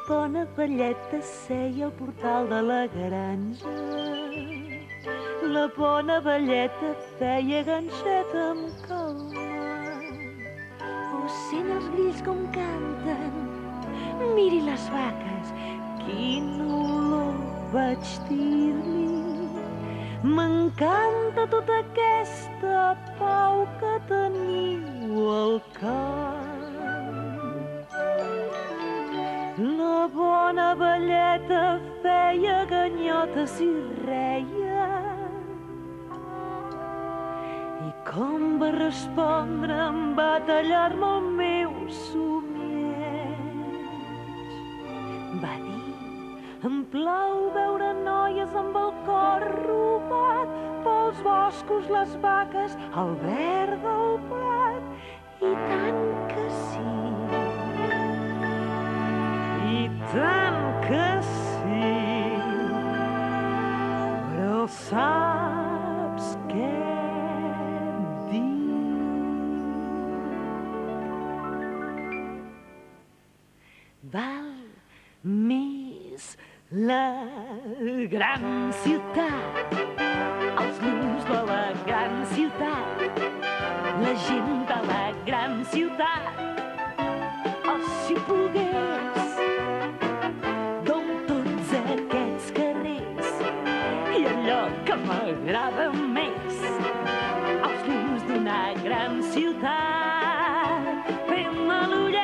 bona velleta seia al portal de la granja. La bona velleta feia ganxeta amb calma. Oh, sent els grills com canten, miri les vaques, quina olor vaig dir-li. M'encanta tota aquesta pau que teniu al cap. La bona velleta feia ganyotes i reia. I com va respondre em va tallar-me el meu somieig. Va dir: em plau veure noies amb el cor robat pels boscos, les vaques, el verd del prat. I tant que sí, i tant que sí, però saps què val més la gran ciutat, els llums de la gran ciutat, la gent de la gran ciutat. Oh, si pogués, d'on tots aquests carrers i allò que m'agrada més, els llums d'una gran ciutat fent-me l'ullet.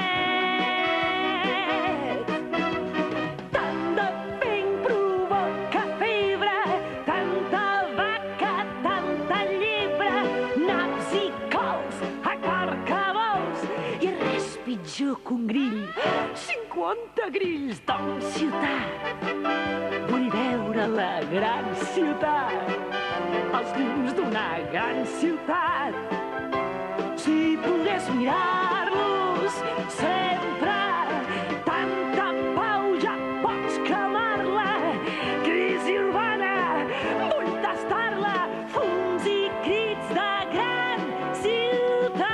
Pitjor que un grill, 50 grills d'una ciutat. Vull veure la gran ciutat, els llums d'una gran ciutat. Si pogués mirar-los sempre, tanta pau ja pots cremar-la. Crisi urbana, vull tastar-la, fums i crits de gran ciutat.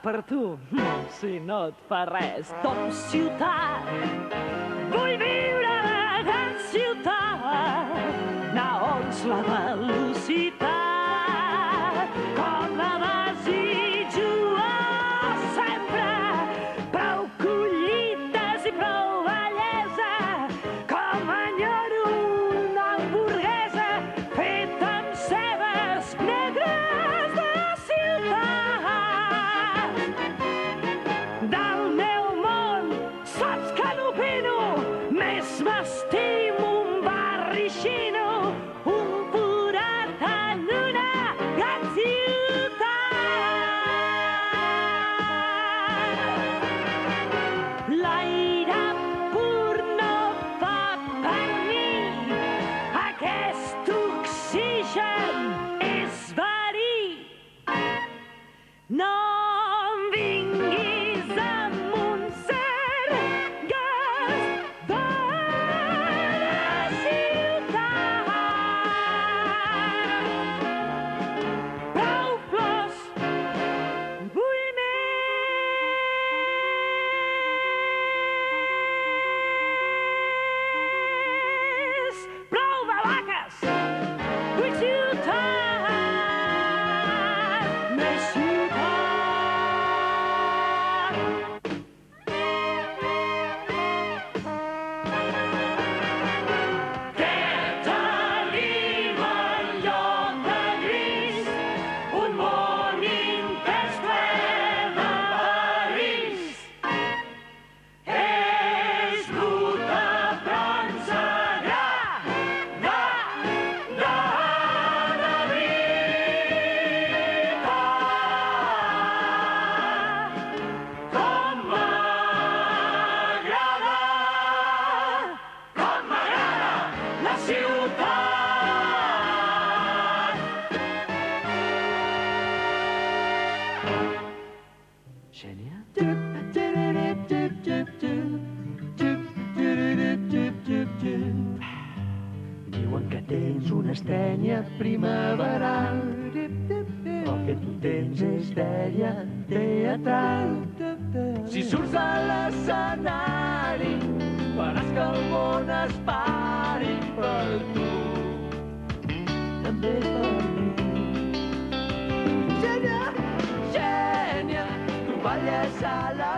Per tu, si no et fa res, Tom ciutat. Vull viure a la gran ciutat, naons la velocitat, com la desitjo sempre, prou collites i prou bellesa, com enyoro una hamburguesa feta amb cebes negres de ciutat. M'estimo un barri xino, un forat en Diuen que tens una estrènia primaveral, el que tu tens és dèria teatral. Si surts a l'escenari, faràs que el món es pari per tu, també per mi. Gènia, gènia, tu balles a la